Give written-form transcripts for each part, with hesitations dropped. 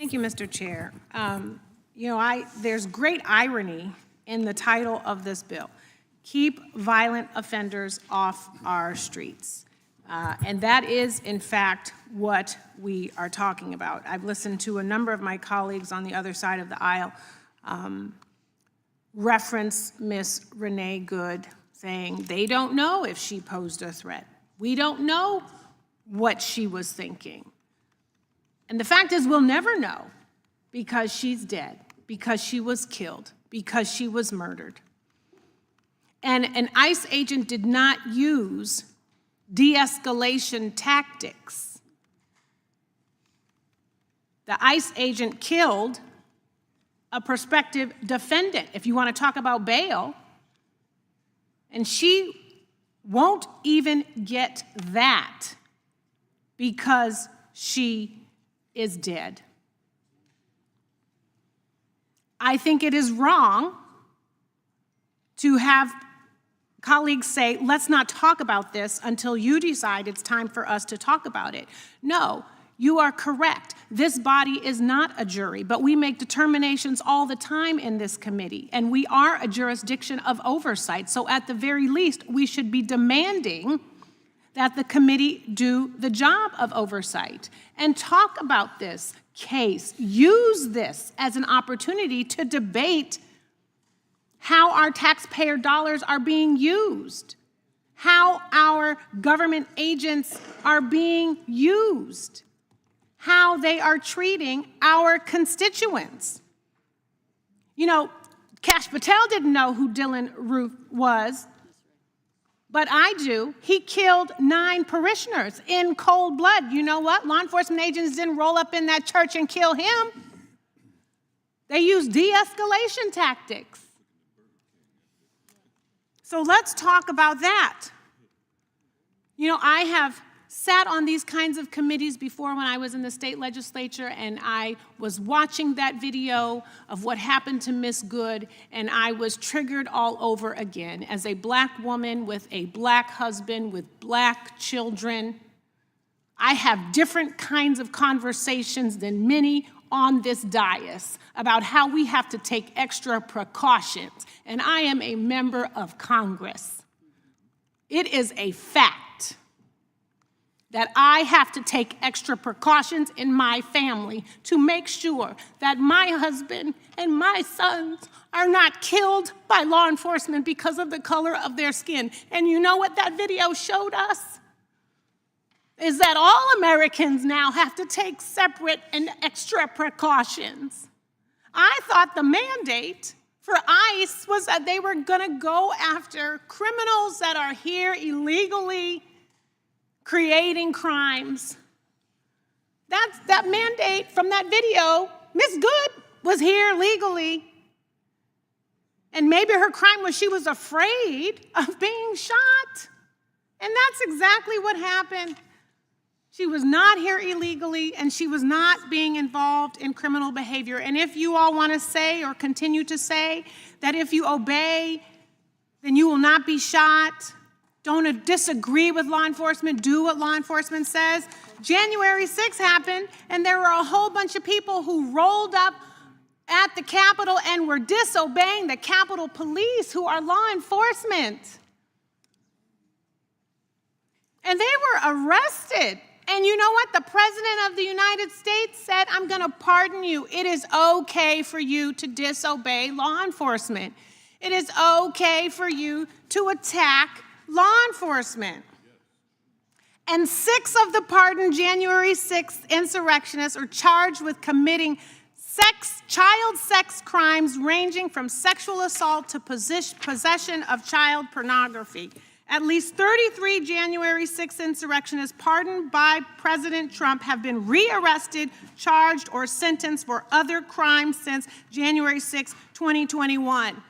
Thank you, Mr. Chair. There's great irony in the title of this bill, Keep Violent Offenders Off Our Streets. And that is, in fact, what we are talking about. I've listened to a number of my colleagues on the other side of the aisle reference Miss Renee Good, saying they don't know if she posed a threat. We don't know what she was thinking. And the fact is, we'll never know, because she's dead, because she was killed, because she was murdered. And an ICE agent did not use de-escalation tactics. The ICE agent killed a prospective defendant, if you want to talk about bail, and she won't even get that because she is dead. I think it is wrong to have colleagues say, let's not talk about this until you decide it's time for us to talk about it. No, you are correct. This body is not a jury, but we make determinations all the time in this committee, and we are a jurisdiction of oversight. So at the very least, we should be demanding that the committee do the job of oversight and talk about this case. Use this as an opportunity to debate how our taxpayer dollars are being used, how our government agents are being used, how they are treating our constituents. You know, Kash Patel didn't know who Dylan Roof was, but I do. He killed 9 parishioners in cold blood. You know what? Law enforcement agents didn't roll up in that church and kill him. They used de-escalation tactics. So let's talk about that. You know, I have sat on these kinds of committees before when I was in the state legislature, and I was watching that video of what happened to Miss Good, and I was triggered all over again. As a black woman with a black husband, with black children, I have different kinds of conversations than many on this dais about how we have to take extra precautions. And I am a member of Congress. It is a fact that I have to take extra precautions in my family to make sure that my husband and my sons are not killed by law enforcement because of the color of their skin. And you know what that video showed us? Is that all Americans now have to take separate and extra precautions. I thought the mandate for ICE was that they were gonna go after criminals that are here illegally creating crimes. That mandate from that video. Miss Good was here legally. And maybe her crime was she was afraid of being shot. And that's exactly what happened. She was not here illegally, and she was not being involved in criminal behavior. And if you all want to say or continue to say that if you obey, then you will not be shot, don't disagree with law enforcement, do what law enforcement says. January 6th happened, and there were a whole bunch of people who rolled up at the Capitol and were disobeying the Capitol Police, who are law enforcement. And they were arrested. And you know what? The President of the United States said, I'm going to pardon you. It is okay for you to disobey law enforcement. It is okay for you to attack law enforcement. And 6 of the pardoned January 6th insurrectionists are charged with committing child sex crimes ranging from sexual assault to possession of child pornography. At least 33 January 6th insurrectionists pardoned by President Trump have been rearrested, charged, or sentenced for other crimes since January 6, 2021.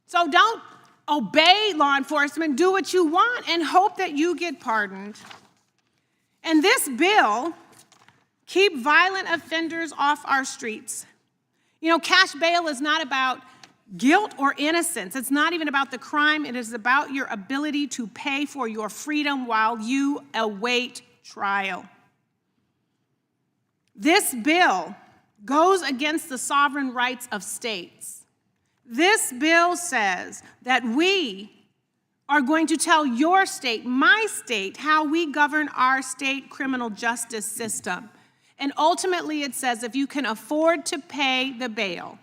So don't obey law enforcement, do what you want, and hope that you get pardoned. And this bill, Keep Violent Offenders Off Our Streets. You know, cash bail is not about guilt or innocence. It's not even about the crime. It is about your ability to pay for your freedom while you await trial. This bill goes against the sovereign rights of states. This bill says that we are going to tell your state, my state, how we govern our state criminal justice system. And ultimately it says if you can afford to pay the bail,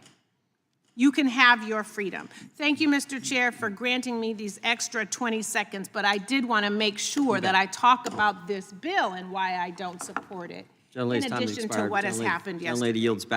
you can have your freedom. Thank you, Mr. Chair, for granting me these extra 20 seconds, but I did want to make sure that I talk about this bill and why I don't support it, in addition to what has happened yesterday. Young lady yields back.